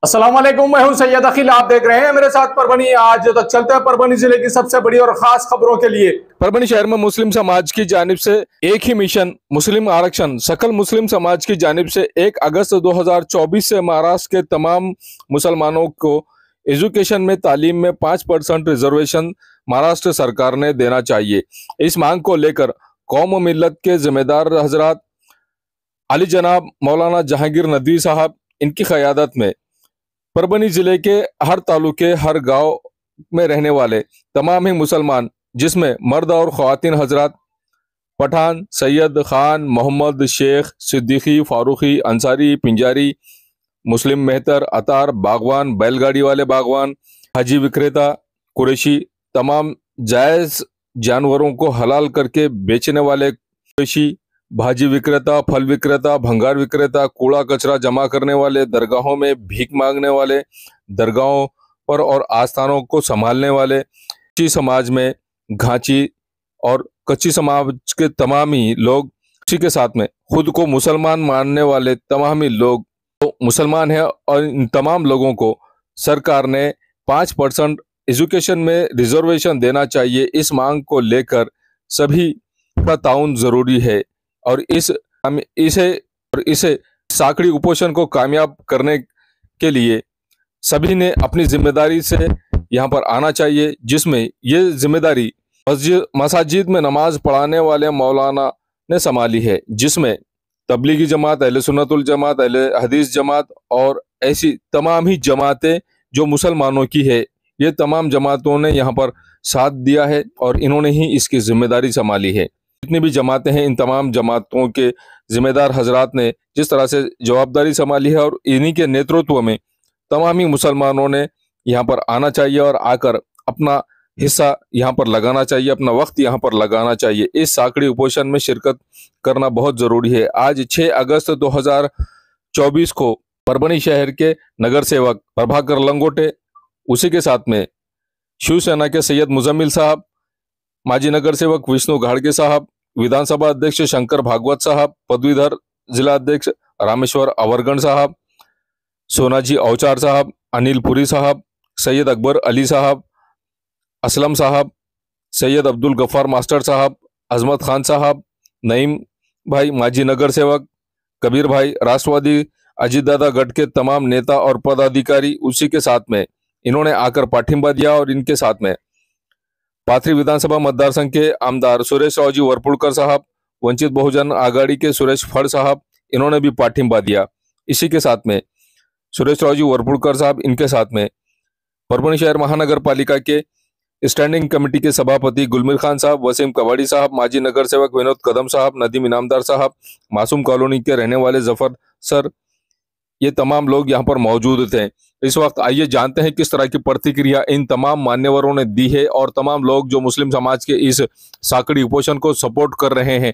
अस्सलाम वालेकुम, मैं हूं सैयद अखिल। आप देख रहे हैं मेरे साथ परभनी। आज तक चलते हैं परभनी जिले की सबसे बड़ी और खास खबरों के लिए। परभनी शहर में मुस्लिम समाज की जानिब से एक ही मिशन मुस्लिम आरक्षण सकल मुस्लिम समाज की जानिब से 1 अगस्त 2024 से महाराष्ट्र के तमाम मुसलमानों को एजुकेशन में तालीम में 5% रिजर्वेशन महाराष्ट्र सरकार ने देना चाहिए। इस मांग को लेकर कौम व मिल्लत के जिम्मेदार हजरात अली जनाब मौलाना जहांगीर नदवी साहब इनकी क़यादत में परभनी जिले के हर तालुके हर गांव में रहने वाले तमाम ही मुसलमान, जिसमें मर्द और ख़वातीन हजरात पठान, सैयद, खान, मोहम्मद, शेख, सिद्दीकी, फारूकी, अंसारी, पिंजारी, मुस्लिम, मेहतर, अतार, बागवान, बैलगाड़ी वाले बागवान, हाजी विक्रेता, कुरैशी, तमाम जायज़ जानवरों को हलाल करके बेचने वाले कुरैशी, भाजी विक्रेता, फल विक्रेता, भंगार विक्रेता, कूड़ा कचरा जमा करने वाले, दरगाहों में भीख मांगने वाले, दरगाहों पर और आस्थानों को संभालने वाले, कच्ची समाज में घांची और कच्ची समाज के तमाम ही लोग, इसी के साथ में खुद को मुसलमान मानने वाले तमाम ही लोग तो मुसलमान हैं, और इन तमाम लोगों को सरकार ने 5% एजुकेशन में रिजर्वेशन देना चाहिए। इस मांग को लेकर सभी का ताउन जरूरी है और इसे साकड़ी कुपोषण को कामयाब करने के लिए सभी ने अपनी जिम्मेदारी से यहाँ पर आना चाहिए, जिसमें ये जिम्मेदारी मसाजिद में नमाज पढ़ाने वाले मौलाना ने संभाली है, जिसमें तबलीगी जमात, अहले सुन्नतुल जमात, अहले हदीस जमात और ऐसी तमाम ही जमातें जो मुसलमानों की है, ये तमाम जमातों ने यहाँ पर साथ दिया है और इन्होंने ही इसकी जिम्मेदारी संभाली है। जितनी भी जमातें हैं, इन तमाम जमातों के जिम्मेदार हजरात ने जिस तरह से जवाबदारी संभाली है और इन्हीं के नेतृत्व में तमाम ही मुसलमानों ने यहाँ पर आना चाहिए और आकर अपना हिस्सा यहाँ पर लगाना चाहिए, अपना वक्त यहाँ पर लगाना चाहिए। इस साकड़ी उपोषण में शिरकत करना बहुत ज़रूरी है। आज 6 अगस्त 2024 को परभनी शहर के नगर सेवक प्रभाकर लंगोटे, उसी के साथ में शिवसेना के सैयद मुजम्मिल साहब, माजी नगर सेवक विष्णु घाड़गे साहब, विधानसभा अध्यक्ष शंकर भागवत साहब, पदवीधर जिला अध्यक्ष रामेश्वर अवरगण साहब, सोनाजी औचार साहब, अनिल पुरी साहब, सैयद अकबर अली साहब, असलम साहब, सैयद अब्दुल गफ्फार मास्टर साहब, अजमत खान साहब, नईम भाई माजी नगर सेवक, कबीर भाई, राष्ट्रवादी अजीत दादा गढ़ के तमाम नेता और पदाधिकारी, उसी के साथ में इन्होंने आकर पाठिंबा दिया और इनके साथ में पाथरी विधानसभा मतदार संघ के आमदार सुरेश रावजी वरपुड़कर साहब, वंचित बहुजन आघाड़ी के सुरेश फड़ साहब, इन्होंने भी पाठिंबा दिया। इसी के साथ में सुरेश रावजी वरपुड़कर साहब, इनके साथ में परभनी शहर महानगर पालिका के स्टैंडिंग कमेटी के सभापति गुलमीर खान साहब, वसीम कवाड़ी साहब, माजी नगर सेवक विनोद कदम साहब, नदीम इनामदार साहब, मासूम कॉलोनी के रहने वाले जफर सर, ये तमाम लोग यहाँ पर मौजूद थे। इस वक्त आइए जानते हैं किस तरह की प्रतिक्रिया इन तमाम मान्यवरों ने दी है और तमाम लोग जो मुस्लिम समाज के इस साकड़ी उपोषण को सपोर्ट कर रहे हैं।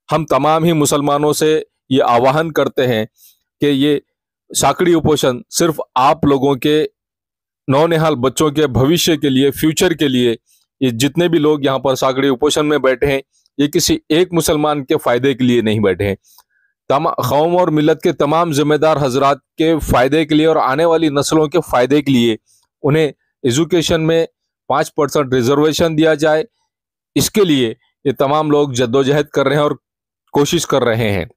हम तमाम ही मुसलमानों से ये आह्वान करते हैं कि ये साकड़ी उपोषण सिर्फ आप लोगों के नौनिहाल बच्चों के भविष्य के लिए, फ्यूचर के लिए, ये जितने भी लोग यहाँ पर साकड़ी उपोषण में बैठे हैं, ये किसी एक मुसलमान के फायदे के लिए नहीं बैठे हैं। कौम और मिल्लत के तमाम जिम्मेदार हजरात के फायदे के लिए और आने वाली नस्लों के फायदे के लिए उन्हें एजुकेशन में 5% रिजर्वेशन दिया जाए। इसके लिए ये तमाम लोग जद्दोजहद कर रहे हैं और कोशिश कर रहे हैं।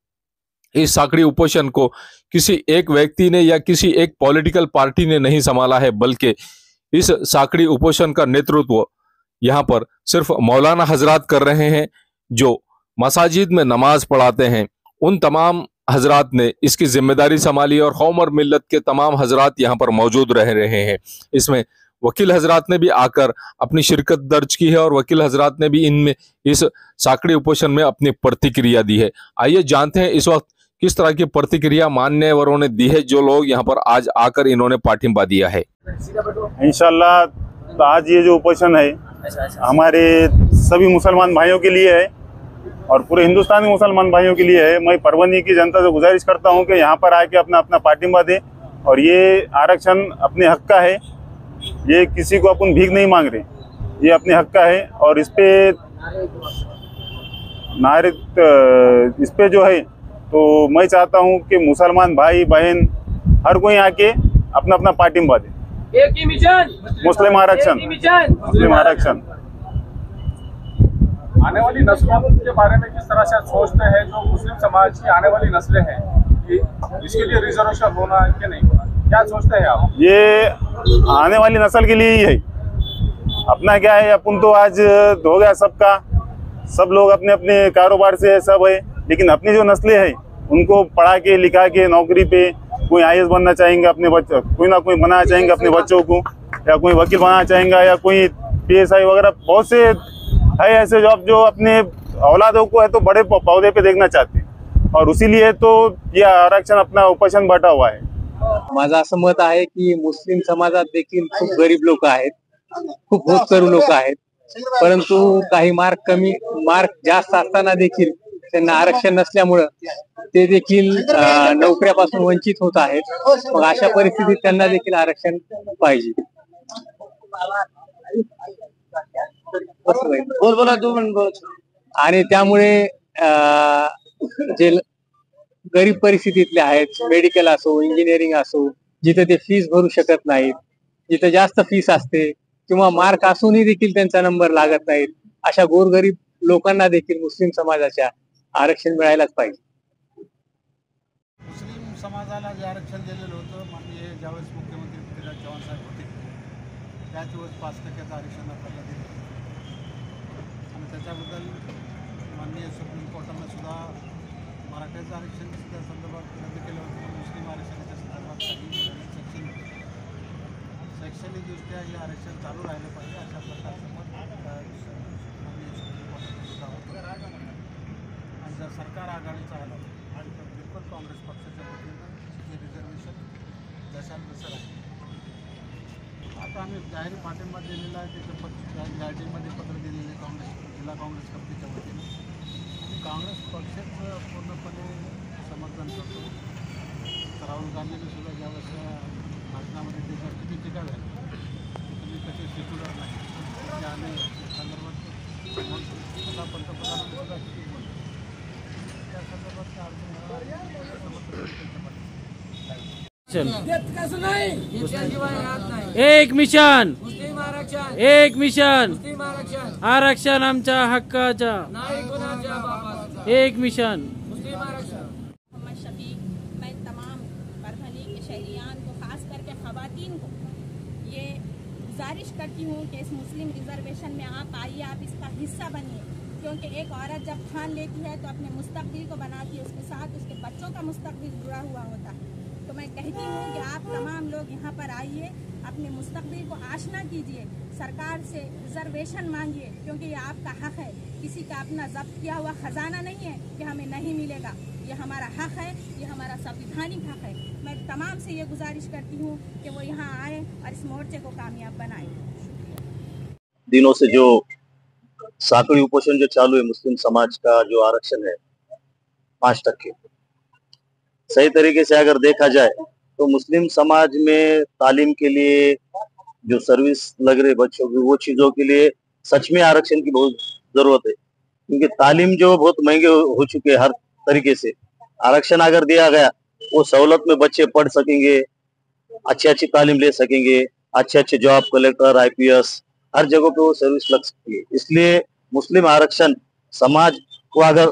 इस साकड़ी उपोषण को किसी एक व्यक्ति ने या किसी एक पॉलिटिकल पार्टी ने नहीं संभाला है, बल्कि इस साकड़ी उपोषण का नेतृत्व यहाँ पर सिर्फ मौलाना हजरात कर रहे हैं जो मसाजिद में नमाज पढ़ाते हैं। उन तमाम हजरात ने इसकी जिम्मेदारी संभाली और कौम और मिल्लत के तमाम हजरात यहाँ पर मौजूद रह रहे हैं। इसमें वकील हजरात ने भी आकर अपनी शिरकत दर्ज की है और वकील हजरात ने भी इनमें इस साकड़ी उपोषण में अपनी प्रतिक्रिया दी है। आइए जानते हैं इस वक्त किस तरह की प्रतिक्रिया मान्यवरों ने दी है, जो लोग यहाँ पर आज आकर इन्होंने पाठिंबा दिया है। इंशाल्लाह तो आज ये जो उपोषण है हमारे सभी मुसलमान भाइयों के लिए है और पूरे हिंदुस्तान के मुसलमान भाइयों के लिए है। मैं परभनी की जनता से गुजारिश करता हूं कि यहाँ पर आके अपना अपना पाठिंबा दें और ये आरक्षण अपने हक का है, ये किसी को अपन भीख नहीं मांग रहे, ये अपने हक का है। और इस पे जो है तो मैं चाहता हूं कि मुसलमान भाई बहन हर कोई आके अपना अपना पाठिंबा दें। एक ही मिशन, मुस्लिम आरक्षण, एक ही मिशन, मुस्लिम आरक्षण। आने वाली नस्लों के बारे में किस तरह से सोचते हैं जो मुस्लिम समाज की आने वाली नस्लें हैं, कि इसके लिए रिजर्वेशन होना है कि नहीं होना, क्या सोचते हैं आप? ये आने वाली नस्ल के लिए ही है। अपना क्या है, अपन तो आज हो गया सबका, सब लोग अपने अपने कारोबार से सब है, लेकिन अपनी जो नस्लें हैं उनको पढ़ा के लिखा के नौकरी पे, कोई IAS बनना चाहेंगे अपने बच्चों, कोई ना कोई बनाना चाहेंगे अपने बच्चों को, या कोई वकील बनाना चाहेंगे, या कोई PSI वगैरह, बहुत से है ऐसे जॉब जो अपने औलादों को है तो बड़े पौधे पे देखना चाहते हैं, और इसीलिए तो ये आरक्षण अपना उपोषण बैठा हुआ है। माझं असं मत आहे की मुस्लिम समाजात देखील खूप गरीब लोक आहेत, खूप होतकरू लोक आहेत, परंतु काही मार्क जास्त असताना देखील त्यांना आरक्षण नसल्यामुळं ते देखील नोकऱ्यापासून वंचित होत आहेत। मग अशा परिस्थितीत त्यांना देखील आरक्षण पाहिजे। आणि त्यामुळे जे गरीब परिस्थितीतले आहेत, मेडिकल असो, इंजिनिअरिंग असो, जिथे ते फीस भरू शकत नाहीत, जिथे जास्त फीस असते किंवा मार्क असूनही देखील त्यांचा नंबर लागत नाहीत, अशा गोरगरीब लोकांना देखील मुस्लिम समाजाच्या आरक्षण मिळायलाच पाहिजे। मुस्लिम समाजाला जे आरक्षण दिलेलं होतं, माननीय ज्यावेळेस मुख्यमंत्री पृथ्वीराज चव्हाण साहेब होते त्याच वेळेस 5% आरक्षण आपल्याला दिलं आणि त्याच्याबद्दल माननीय सुप्रीम कोर्टानं सुद्धा मराठ्याचं आरक्षण त्या संदर्भात रद्द केलं होतं। मुस्लिम आरक्षणाच्या संदर्भात काही सेक्शन होते, शैक्षणिकदृष्ट्या हे आरक्षण चालू राहिलं पाहिजे अशा प्रकारचं मत माननीय सुप्रीम कोर्टाचं सुद्धा होतं। आणि जर सरकार आघाडीचं आलं आणि तर बिलकुल काँग्रेस पक्षाच्या वतीनं हे रिझर्वेशन जशाल तसं राहील। आता आम्ही जाहीर पाठिंबा दिलेला आहे, त्याचं यादीमध्ये पत्र दिलेले काँग्रेस जिल्हा काँग्रेस कमिटीच्या वतीनं, आणि काँग्रेस पक्षाचं पूर्णपणे समर्थन करतो। राहुल गांधींनी सुद्धा ज्यावेळेस भाषणामध्ये किती टीका झाली, तुम्ही कसे सेक्युलर नाही आणि संदर्भात स्वतः पंतप्रधानांनी सुद्धा किती बोलले, त्या संदर्भात एक मिशन, एक मिशन, आरक्षण आमच्या हक्काचा, एक मिशन। मोहम्मद शफीक, मैं तमाम परभनी के शहरियान को, खास करके ख़वातीन को ये गुजारिश करती हूँ कि इस मुस्लिम रिजर्वेशन में आप आइए, आप इसका हिस्सा बनिए, क्योंकि एक औरत जब ठान लेती है तो अपने मुस्तकबिल को बनाती है, उसके साथ उसके बच्चों का मुस्तकबिल जुड़ा हुआ होता है। तो मैं कहती हूँ कि आप तमाम लोग यहाँ पर आइए, अपने मुस्तकबिल को आशना कीजिए, सरकार से रिजर्वेशन मांगिए, क्योंकि ये आपका हक है। किसी का अपना जब्त किया हुआ खजाना नहीं है कि हमें नहीं मिलेगा, ये हमारा हक है, ये हमारा संवैधानिक हक है। मैं तमाम से ये गुजारिश करती हूँ कि वो यहाँ आए और इस मोर्चे को कामयाब बनाए। दिनों से जो साकड़ी उपोषण जो चालू है, मुस्लिम समाज का जो आरक्षण है 5%, सही तरीके से अगर देखा जाए तो मुस्लिम समाज में तालीम के लिए जो सर्विस लग रही बच्चों की, वो चीजों के लिए सच में आरक्षण की बहुत जरूरत है, क्योंकि तालीम जो बहुत महंगे हो चुके हैं हर तरीके से। आरक्षण अगर दिया गया, वो सहूलत में बच्चे पढ़ सकेंगे, अच्छी तालीम ले सकेंगे, अच्छे जॉब, कलेक्टर, IPS, हर जगह पे वो सर्विस लग सकती है। इसलिए मुस्लिम आरक्षण समाज को अगर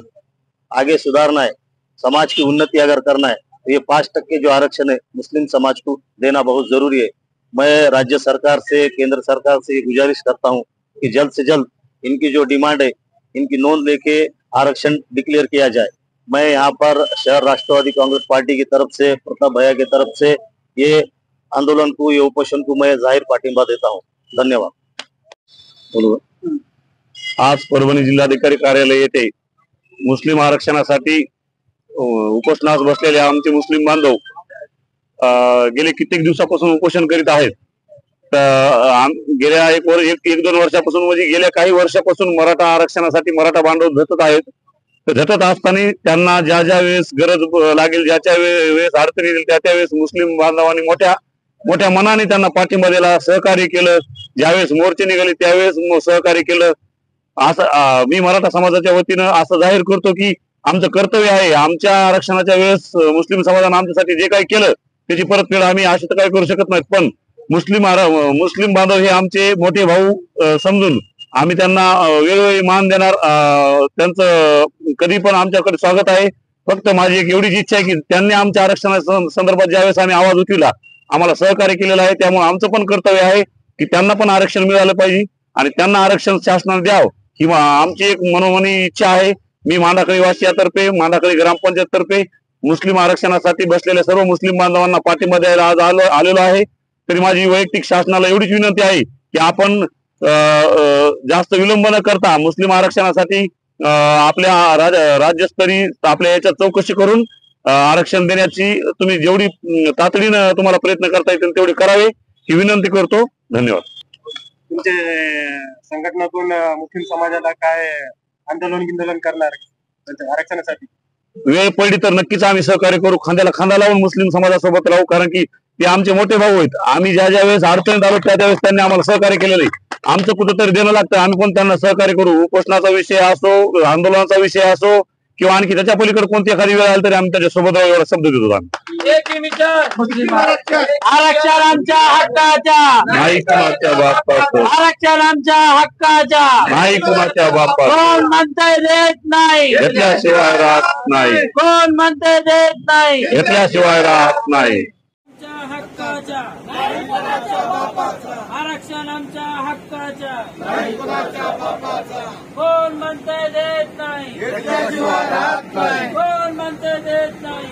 आगे सुधारना है, समाज की उन्नति अगर करना है, तो ये 5% जो आरक्षण है मुस्लिम समाज को देना बहुत जरूरी है। मैं राज्य सरकार से, केंद्र सरकार से गुजारिश करता हूँ कि जल्द से जल्द इनकी जो डिमांड है, इनकी नोंद लेके आरक्षण डिक्लेयर किया जाए। मैं यहाँ पर शहर राष्ट्रवादी कांग्रेस पार्टी की तरफ से, प्रताप भैया की तरफ से ये आंदोलन को, ये उपोषण को मैं जाहिर पाठिंबा देता हूँ। धन्यवाद। बोलो। आज परभणी जिल्हाधिकारी कार्यालय येथे मुस्लिम आरक्षणासाठी उपोषणास बसलेले आमचे मुस्लिम बांधव गेले कित्येक दिवसापासून उपोषण करीत आहेत। गेल्या एक दोन वर्षापासून, म्हणजे गेल्या काही वर्षापासून मराठा आरक्षणासाठी मराठा बांधव झटत आहेत। झटत असताना त्यांना ज्या ज्या वेळेस गरज लागेल, ज्याच्या वेळेस अडचणी येईल, त्या त्यावेळेस मुस्लिम बांधवांनी मोठ्या मनाने त्यांना पाठिंबा दिला, सहकार्य केलं। ज्यावेळेस मोर्चे निघाले त्यावेळेस सहकार्य केलं। असं मी मराठा समाजाच्या वतीनं असं जाहीर करतो की आमचं कर्तव्य आहे, आमच्या आरक्षणाच्या वेळेस मुस्लिम समाजाने आमच्यासाठी जे काही केलं त्याची परतफेड आम्ही अशी तर काही करू शकत नाहीत, पण मुस्लिम बांधव हे आमचे मोठे भाऊ समजून आम्ही त्यांना वेळोवेळी मान देणार. त्यांचं कधी पण आमच्याकडे स्वागत आहे. फक्त माझी एक एवढीच इच्छा आहे की त्यांनी आमच्या आरक्षणा संदर्भात ज्यावेळेस आम्ही आवाज उठविला, आम्हाला सहकार्य केलेलं आहे, त्यामुळे आमचं पण कर्तव्य आहे की त्यांना पण आरक्षण मिळालं पाहिजे आणि त्यांना आरक्षण शासनाने द्यावं ही आमची एक मनोमनी इच्छा आहे. मी मांडाकळी वासियातर्फे, मांडाकळी ग्रामपंचायत तर्फे मुस्लिम आरक्षणासाठी बसलेल्या सर्व मुस्लिम बांधवांना पाठिंबा द्यायला आज आलेलो आहे. तरी माझी वैयक्तिक शासनाला एवढीच विनंती आहे की आपण जास्त विलंब न करता मुस्लिम आरक्षणासाठी आपल्या राज्यस्तरीय आपल्या याच्यात चौकशी करून आरक्षण देण्याची तुम्ही जेवढी तातडीनं तुम्हाला प्रयत्न करता येतील तेवढे करावे ही विनंती करतो. धन्यवाद. तुमचे संघटनातून मुस्लिम समाजाला काय आंदोलन करणार आरक्षणासाठी? वेळ पडली तर नक्कीच आम्ही सहकार्य करू, खांद्याला खांदा लावून मुस्लिम समाजासोबत राहू, कारण की ते आमचे मोठे भाऊ आहेत. आम्ही ज्या वेळेस अडचणीत आलो त्या वेळेस त्यांनी आम्हाला सहकार्य केलेलं आहे. आमचं कुठंतरी देणं लागतं, आम्ही पण त्यांना सहकार्य करू. उपोषणाचा विषय असो, आंदोलनाचा विषय असो किंवा आणखी त्याच्या पलीकडे कोणती एखादी वेळ आली तरी आम्ही त्याच्यासोबत एवढा शब्द देतो. आरक्षण आमच्या हक्काच्या, नाही कुणाच्या बापाचं, आरक्षण आमच्या हक्काच्या, नाही कुणाच्या बापाचं, कोण म्हणतंय देत नाही, घेतल्याशिवाय राहत नाही, कोण म्हणतंय देत नाही, घेतल्याशिवाय राहत नाही. हक्काच्या, आरक्षण आमच्या हक्काच्या, कोण म्हणतंय देत नाही, कोण म्हणतंय देत नाही,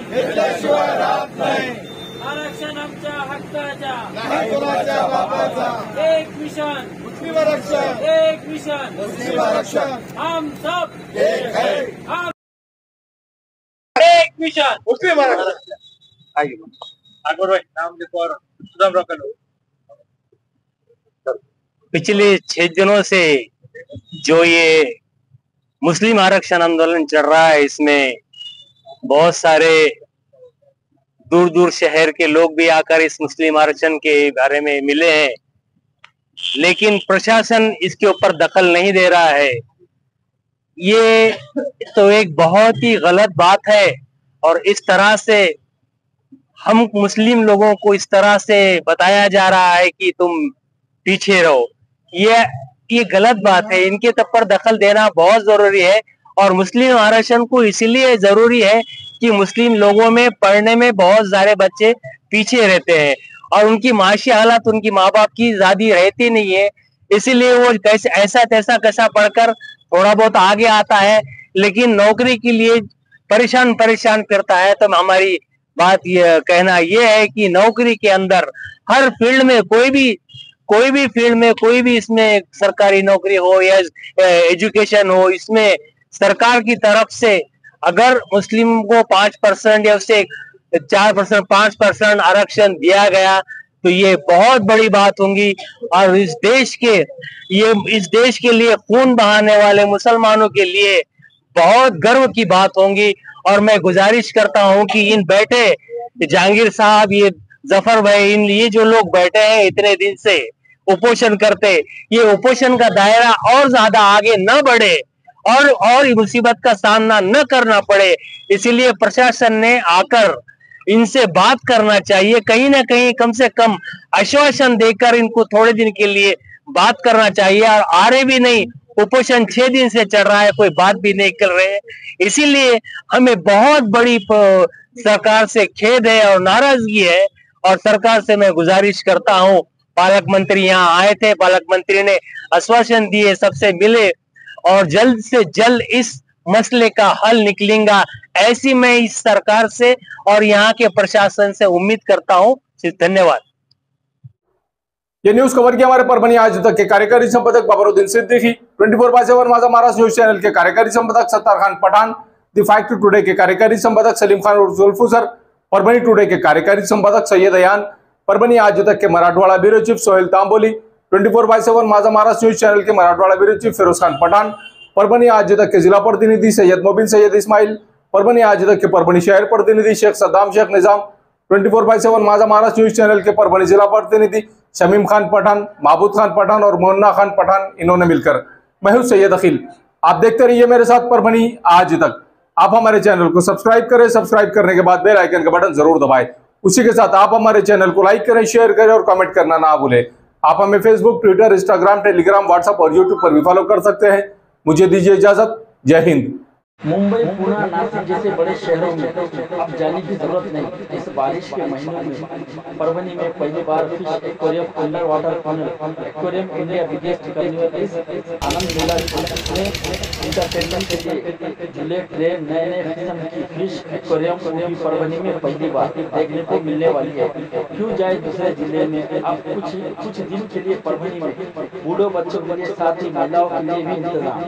आरक्षण आमच्या हक्काच्या, एक मिशन मुस्लिम आरक्षण, एक मिशन मुस्लिम आरक्षण, हम सब एक मिशन मुस्लिम आरक्षण. पिछले 6 दिनों से जो ये मुस्लिम आरक्षण आंदोलन चल रहा है, इसमें बहुत सारे दूर दूर शहर के लोग भी आकर इस मुस्लिम आरक्षण के बारे में मिले हैं, लेकिन प्रशासन इसके ऊपर दखल नहीं दे रहा है। ये तो एक बहुत ही गलत बात है और इस तरह से हम मुस्लिम लोगों को इस तरह से बताया जा रहा है कि तुम पीछे रहो, ये गलत बात है। इनके तब पर दखल देना बहुत जरूरी है और मुस्लिम आरक्षण को इसीलिए जरूरी है कि मुस्लिम लोगों में पढ़ने में बहुत सारे बच्चे पीछे रहते हैं और उनकी माशी हालत उनकी माँ बाप की ज्यादा रहती नहीं है, इसीलिए वो कैसे ऐसा तैसा कैसा पढ़कर थोड़ा बहुत आगे आता है, लेकिन नौकरी के लिए परेशान करता है। तो हमारी बात ये कहना ये है कि नौकरी के अंदर हर फील्ड में कोई भी फील्ड में कोई भी इसमें सरकारी नौकरी हो या एजुकेशन हो, इसमें सरकार की तरफ से अगर मुस्लिम को 5% या उससे 4% 5% आरक्षण दिया गया तो ये बहुत बड़ी बात होगी और इस देश के लिए खून बहाने वाले मुसलमानों के लिए बहुत गर्व की बात होगी। और मैं गुजारिश करता हूं कि इन बैठे जहांगीर साहब, ये जफर भाई, ये जो लोग बैठे हैं इतने दिन से उपोषण करते, ये उपोषण का दायरा और ज्यादा आगे न बढ़े और मुसीबत का सामना न करना पड़े, इसीलिए प्रशासन ने आकर इनसे बात करना चाहिए, कहीं ना कहीं कम से कम आश्वासन देकर इनको थोड़े दिन के लिए बात करना चाहिए। और आ रहे भी नहीं, उपोषण 6 दिन से चल रहा है, कोई बात भी नहीं कर रहे हैं, इसीलिए हमें बहुत बड़ी सरकार से खेद है और नाराजगी है। और सरकार से मैं गुजारिश करता हूं, पालक मंत्री यहाँ आए थे, पालक मंत्री ने आश्वासन दिए, सबसे मिले और जल्द से जल्द इस मसले का हल निकलेगा, ऐसी मैं इस सरकार से और यहाँ के प्रशासन से उम्मीद करता हूँ। धन्यवाद। ये न्यूज कवर किया हमारे परभनी आज तक के कार्यकारी संपादक बाबरुद्दीन सिद्दीकी, 24/7 माझा महाराष्ट्र न्यूज चैनल के कार्यकारी संपादक Sattar Khan Pathan, the fact today के कार्यकारी संपादक सलीम खान और जुल्फुसर, परभनी टुडे के कार्यकारी संपादक सैयद अयान, परभनी आज तक के मराठवाड़ा ब्यूरो चीफ सोहेल तांबोली, 24/7 माझा महाराष्ट्र न्यूज चैनल के मराठवाड़ा ब्यूरो चीफ फिरोज खान पठान, परभनी आज तक के जिला प्रतिनिधि सैयद मोबिन सैयद इस्माइल, परभनी आज तक के परभनी शहर प्रतिनिधि शेख सद्दाम शेख निजाम, 24/7 माझा महाराष्ट्र न्यूज चैनल के परभनी जिला प्रतिनिधि शमीम खान पठान, महबूद खान पठान और मोहन्ना खान पठान, इन्होंने मिलकर मैं हूं सैयद अखिल। आप देखते रहिए मेरे साथ परभनी आज तक। आप हमारे चैनल को सब्सक्राइब करें, सब्सक्राइब करने के बाद बेल आइकन का बटन जरूर दबाएं। उसी के साथ आप हमारे चैनल को लाइक करें, शेयर करें और कमेंट करना ना भूलें। आप हमें Facebook, Twitter, Instagram, Telegram, WhatsApp और यूट्यूब पर भी फॉलो कर सकते हैं। मुझे दीजिए इजाजत। जय हिंद। मुंबई, पुणे, नासिक जैसे बड़े शहरों में अब जाने की जरूरत नहीं। इस बारिश के महीनों में परभनी में पहली बार fish aquarium, under water tunnel aquarium India biggest करने वाले इस आनंद मेला में इंटरटेनमेंट के लिए झूले, ट्रेन, नए नए किस्म की फिश एक्वेरियम भी परभनी में पहली बार देखने को मिलने वाली है। क्यों जाए दूसरे जिले में। अब कुछ दिन के लिए परभनी में बूढ़ों बच्चों के लिए, साथ ही महिलाओं के लिए भी इंतजाम।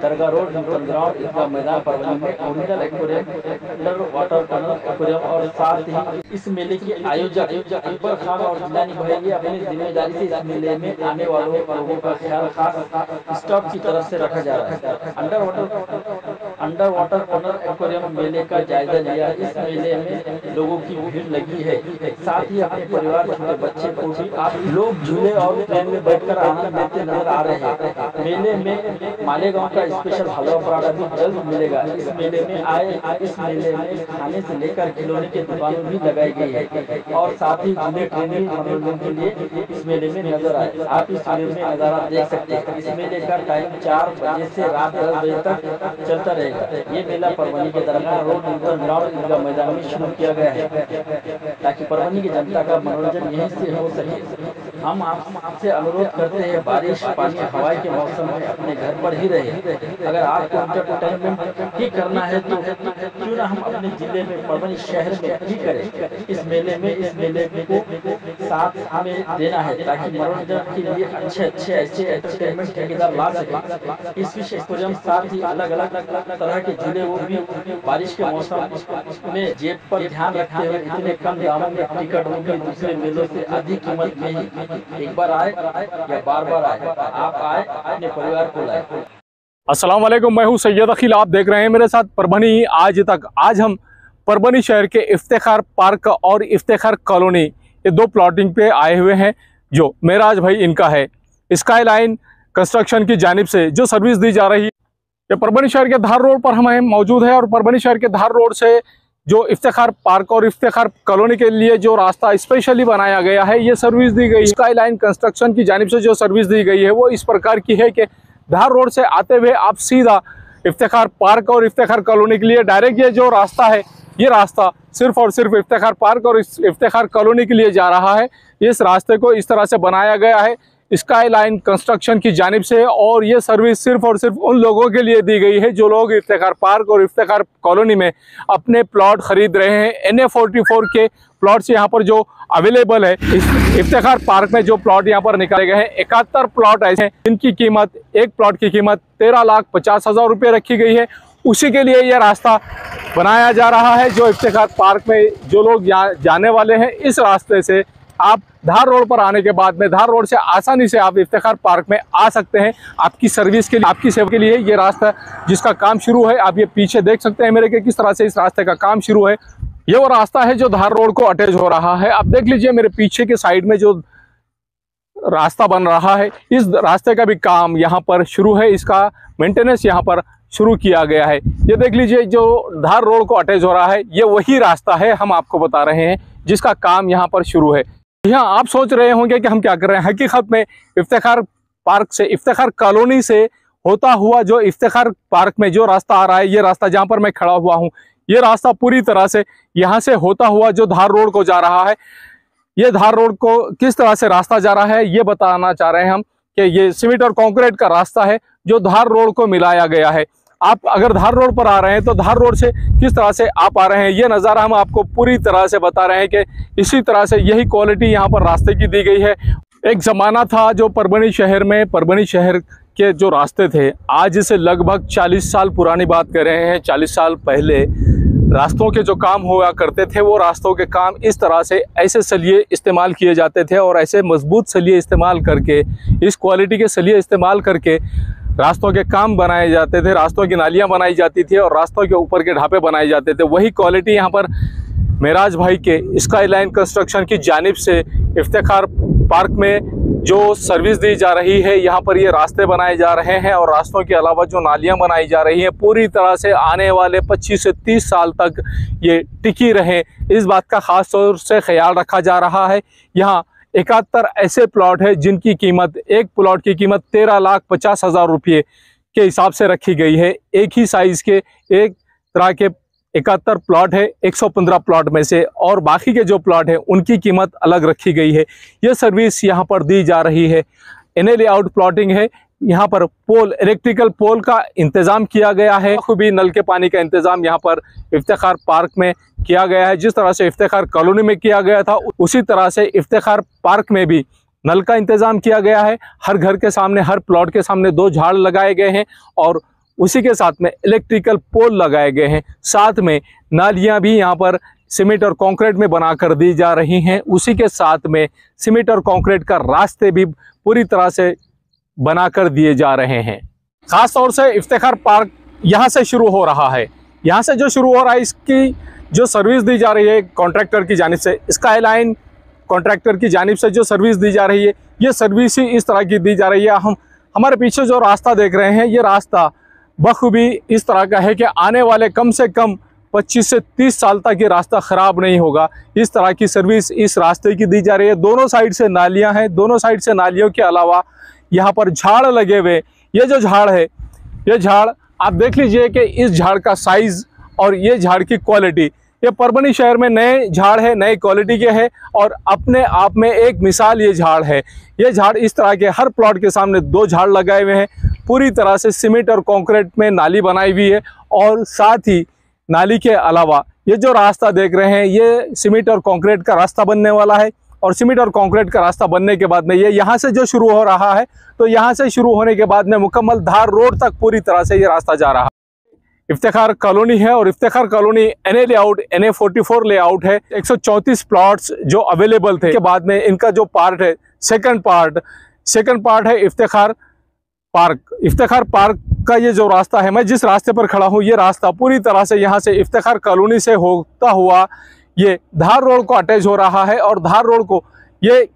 दरगाह रोड, न्यूटन ग्राउंड, ईदगाह मैदान परभनी में original aquarium, under water tunnel aquarium और साथ ही इस मेले के आयोजक अकबर खान और जिलानी भाई ये अपनी जिम्मेदारी से इस मेले में आने वालों लोगों का ख्याल खास स्टाफ की तरफ से रखा जा रहा है। अंडर वाटर टनल एक्वेरियम मेले का जायजा लिया। इस मेले में लोगों की भीड़ लगी है। साथ ही अपने परिवार, छोटे बच्चे को भी आप लोग झूले और ट्रेन में बैठकर आनंद लेते नजर आ रहे हैं। मेले में मालेगांव का स्पेशल हलवा पराठा भी जल्द मिलेगा। इस मेले में खाने से लेकर खिलौने की दुकानें भी लगाई गई है और साथ ही झूले, ट्रेन मनोरंजन के लिए इस मेले में नजर आए। आप इस मेले में नजारा देख सकते हैं। इस मेले का टाइम 4 बजे से रात 10 बजे तक चलता रहेगा। ये मेला परभनी के दरगाह रोड, न्यूटन ग्राउंड, ईदगाह मैदान में शुरू किया गया है ताकि परभनी की जनता का मनोरंजन यहीं से हो सके। हम आपसे अनुरोध करते हैं, बारिश, पानी, हवाई के मौसम में अपने घर पर ही रहे। अगर आपको एंटरटेनमेंट ही करना है तो क्यों ना हम अपने जिले में, परभनी शहर में ही करें। इस मेले को साथ हमें देना है ताकि मनोरंजन के लिए अच्छे ऐसे एंटरटेनमेंट ठेकेदार ला सके। इस फिश एक्वेरियम साथ ही अलग तरह के झूले, वो भी बारिश के मौसम में जेब पर ध्यान रखते हुए इतने कम दामों में टिकट, वो भी दूसरे मेलों से अधिक कीमत में ही। एक बार आए या बार आए, आप आए अपने परिवार को लाए। अस्सलाम वालेकुम, मैं हूं सैयद अखिल। आप देख रहे हैं मेरे साथ परभनी आज तक। आज हम परभनी शहर के इफ्तिखार पार्क और इफ्तिखार कॉलोनी, ये 2 प्लॉटिंग पे आए हुए हैं जो मेराज भाई इनका है। स्काई लाइन कंस्ट्रक्शन की जानिब से जो सर्विस दी जा रही है, ये परभनी शहर के धार रोड पर हम मौजूद है। और परभनी शहर के धार रोड से जो इफ्तिखार पार्क और इफ्तिखार कॉलोनी के लिए जो रास्ता स्पेशली बनाया गया है, ये सर्विस दी गई। स्काई लाइन कंस्ट्रक्शन की जानिब से जो सर्विस दी गई है वो इस प्रकार की है कि धार रोड से आते हुए आप सीधा इफ्तिखार पार्क और इफ्तिखार कॉलोनी के लिए डायरेक्ट ये जो रास्ता है, ये रास्ता सिर्फ और सिर्फ इफ्तिखार पार्क और इफ्तिखार कॉलोनी के लिए जा रहा है। इस रास्ते को इस तरह से बनाया गया है स्काई लाइन कंस्ट्रक्शन की जानिब से, और ये सर्विस सिर्फ और सिर्फ उन लोगों के लिए दी गई है जो लोग इफ्तिखार पार्क और इफ्तिखार कॉलोनी में अपने प्लॉट खरीद रहे हैं। NA44 के प्लॉट्स यहाँ पर जो अवेलेबल है, इस इफ्तिखार पार्क में जो प्लॉट यहाँ पर निकाले गए हैं, 71 प्लॉट ऐसे हैं जिनकी कीमत, एक प्लॉट की कीमत 13,50,000 रुपये रखी गई है। उसी के लिए यह रास्ता बनाया जा रहा है जो इफ्तिखार पार्क में जो लोग जाने वाले हैं, इस रास्ते से आप धार रोड पर आने के बाद में धार रोड से आसानी से आप इफ्तिखार पार्क में आ सकते हैं। आपकी सर्विस के लिए, आपकी सेवा के लिए ये रास्ता जिसका काम शुरू है, आप ये पीछे देख सकते हैं मेरे के किस तरह से इस रास्ते का काम शुरू है। ये वो रास्ता है जो धार रोड को अटैच हो रहा है। आप देख लीजिए मेरे पीछे के साइड में जो रास्ता बन रहा है, इस रास्ते का भी काम यहाँ पर शुरू है। इसका मेंटेनेंस यहाँ पर शुरू किया गया है। ये देख लीजिए जो धार रोड को अटैच हो रहा है, ये वही रास्ता है हम आपको बता रहे हैं जिसका काम यहाँ पर शुरू है। यहाँ आप सोच रहे होंगे कि हम क्या कर रहे हैं। हकीकत में इफ्तिखार पार्क से, इफ्तिखार कॉलोनी से होता हुआ जो इफ्तिखार पार्क में जो रास्ता आ रहा है, ये रास्ता जहाँ पर मैं खड़ा हुआ हूँ, ये रास्ता पूरी तरह से यहाँ से होता हुआ जो धार रोड को जा रहा है, ये धार रोड को किस तरह से रास्ता जा रहा है ये बताना चाह रहे हैं हम कि ये सीमेंट और कंक्रीट का रास्ता है जो धार रोड को मिलाया गया है। आप अगर धार रोड पर आ रहे हैं तो धार रोड से किस तरह से आप आ रहे हैं ये नज़ारा हम आपको पूरी तरह से बता रहे हैं कि इसी तरह से यही क्वालिटी यहाँ पर रास्ते की दी गई है। एक ज़माना था जो परभनी शहर में, परभनी शहर के जो रास्ते थे, आज से लगभग 40 साल पुरानी बात कर रहे हैं। 40 साल पहले रास्तों के जो काम हुआ करते थे, वो रास्तों के काम इस तरह से ऐसे सलिए इस्तेमाल किए जाते थे और ऐसे मजबूत सलिए इस्तेमाल करके, इस क्वालिटी के सलिए इस्तेमाल करके रास्तों के काम बनाए जाते थे, रास्तों की नालियां बनाई जाती थी और रास्तों के ऊपर के ढापे बनाए जाते थे। वही क्वालिटी यहाँ पर मेराज भाई के स्काई लाइन कंस्ट्रक्शन की जानिब से इफ्तिखार पार्क में जो सर्विस दी जा रही है, यहाँ पर ये रास्ते बनाए जा रहे हैं और रास्तों के अलावा जो नालियाँ बनाई जा रही हैं पूरी तरह से आने वाले 25 से 30 साल तक ये टिकी रहें, इस बात का ख़ास तौर से ख्याल रखा जा रहा है। यहाँ 71 ऐसे प्लॉट है जिनकी कीमत, एक प्लॉट की कीमत 13,50,000 रुपये के हिसाब से रखी गई है। एक ही साइज़ के एक तरह के 71 प्लॉट है 115 प्लॉट में से, और बाकी के जो प्लॉट है उनकी कीमत अलग रखी गई है। ये सर्विस यहाँ पर दी जा रही है। NA लेआउट प्लॉटिंग है। यहाँ पर पोल, इलेक्ट्रिकल पोल का इंतज़ाम किया गया है। खूबी नल के पानी का इंतज़ाम यहाँ पर इफ्तिखार पार्क में किया गया है। जिस तरह से इफ्तिखार कॉलोनी में किया गया था उसी तरह से इफ्तिखार पार्क में भी नल का इंतज़ाम किया गया है। हर घर के सामने, हर प्लॉट के सामने 2 झाड़ लगाए गए हैं और उसी के साथ में इलेक्ट्रिकल पोल लगाए गए हैं। साथ में नालियाँ भी यहाँ पर सीमेंट और कंक्रीट में बनाकर दी जा रही हैं। उसी के साथ में सीमेंट और कंक्रीट का रास्ते भी पूरी तरह से बनाकर दिए जा रहे हैं। ख़ास तौर से इफ्तिखार पार्क यहाँ से शुरू हो रहा है। यहाँ से जो शुरू हो रहा है, इसकी जो सर्विस दी जा रही है कॉन्ट्रैक्टर की जानिब से, स्काई लाइन कॉन्ट्रैक्टर की जानिब से जो सर्विस दी जा रही है, ये सर्विस ही इस तरह की दी जा रही है। हमारे पीछे जो रास्ता देख रहे हैं, ये रास्ता बखूबी इस तरह का है कि आने वाले कम से कम 25 से 30 साल तक ये रास्ता ख़राब नहीं होगा। इस तरह की सर्विस इस रास्ते की दी जा रही है। दोनों साइड से नालियाँ हैं। दोनों साइड से नालियों के अलावा यहाँ पर झाड़ लगे हुए। ये जो झाड़ है, ये झाड़ आप देख लीजिए कि इस झाड़ का साइज़ और ये झाड़ की क्वालिटी, ये परभनी शहर में नए झाड़ है, नए क्वालिटी के है और अपने आप में एक मिसाल ये झाड़ है। ये झाड़ इस तरह के हर प्लॉट के सामने 2 झाड़ लगाए हुए हैं। पूरी तरह से सीमेंट और कंक्रीट में नाली बनाई हुई है और साथ ही नाली के अलावा ये जो रास्ता देख रहे हैं, ये सीमेंट और कंक्रीट का रास्ता बनने वाला है। और सीमेंट और कंक्रीट का रास्ता बनने के बाद में ये यहाँ से जो शुरू हो रहा है, तो यहाँ से शुरू होने के बाद में मुकम्मल धार रोड तक पूरी तरह से ये रास्ता जा रहा है। इफ्तिखार कॉलोनी है और Iftikhar colony NA layout, NA 44 layout है। 134 प्लॉट्स जो अवेलेबल थे के बाद में इनका जो पार्ट है, सेकंड पार्ट है इफ्तिखार पार्क। इफ्तिखार पार्क का ये जो रास्ता है, मैं जिस रास्ते पर खड़ा हूँ, ये रास्ता पूरी तरह से यहाँ से इफ्तिखार कॉलोनी से होता हुआ ये धार रोड को अटैच हो रहा है। और धार रोड को ये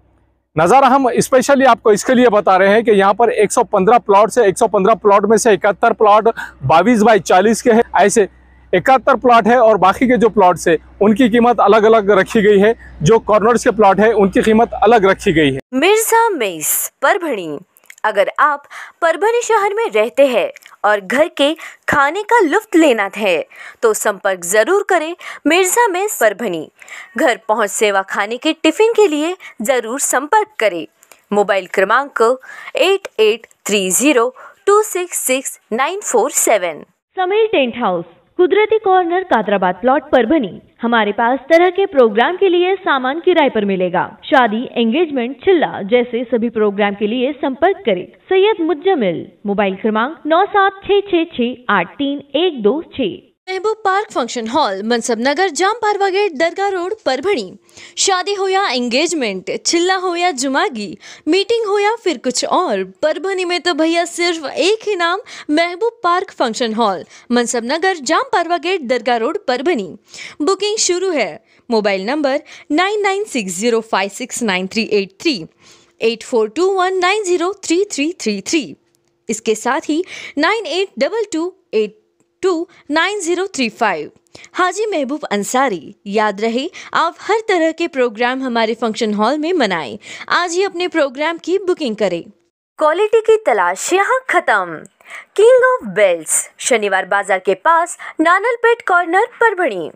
नज़ारा हम स्पेशली आपको इसके लिए बता रहे हैं कि यहाँ पर 115 प्लॉट से 115 प्लॉट में से 71 प्लॉट 22 बाई 40 के हैं। ऐसे 71 प्लॉट है और बाकी के जो प्लॉट्स है उनकी कीमत अलग अलग रखी गई है। जो कॉर्नर्स के प्लॉट है उनकी कीमत अलग रखी गई है। मिर्जा मेस परभणी। अगर आप परभणी शहर में रहते हैं और घर के खाने का लुत्फ लेना है तो संपर्क जरूर करें मिर्जा मेस परभणी। घर पहुंच सेवा खाने के टिफिन के लिए जरूर संपर्क करें। मोबाइल क्रमांक 8830266947। समीर टेंट हाउस, कुदरती कॉर्नर, कादराबाद प्लॉट, परभणी। हमारे पास तरह के प्रोग्राम के लिए सामान किराए पर मिलेगा। शादी, एंगेजमेंट, चिल्ला जैसे सभी प्रोग्राम के लिए संपर्क करें सैयद मुज्जमिल। मोबाइल क्रमांक 9766683126। महबूब पार्क फंक्शन हॉल, मनसब नगर, जाम पारवा गेट, दरगाह रोड, परभणी। शादी हो या एंगेजमेंट, चिल्ला हो या जुमागी, मीटिंग हो या फिर कुछ और, परभणी में तो भैया सिर्फ एक ही नाम, महबूब पार्क फंक्शन हॉल, मनसब नगर, जाम पारवा गेट, दरगाह रोड, परभणी। बुकिंग शुरू है। Mobile number 9960569383, 8421903333। इसके साथ ही 9822829035। हाजी महबूब अंसारी। याद रहे, आप हर तरह के प्रोग्राम हमारे फंक्शन हॉल में मनाएं। आज ही अपने प्रोग्राम की बुकिंग करें। क्वालिटी की तलाश यहाँ खत्म। King of belts, Shaniwar Bazaar के पास, Nanalpeth corner, Parbhani.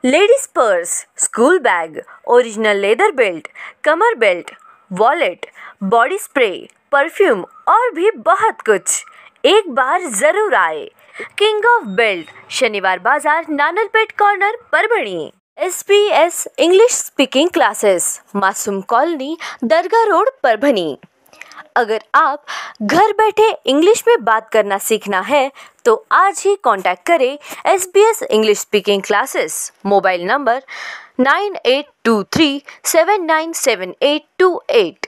Ladies purse, school bag, original leather belt, कमर belt, wallet, body spray, perfume और भी बहुत कुछ। एक बार जरूर आए। King of belt, Shaniwar Bazaar, Nanalpeth corner, Parbhani. SBS English speaking classes, Masoom colony, Dargah road, Parbhani. अगर आप घर बैठे इंग्लिश में बात करना सीखना है तो आज ही कांटेक्ट करें SBS English speaking classes. Mobile number 9823797828।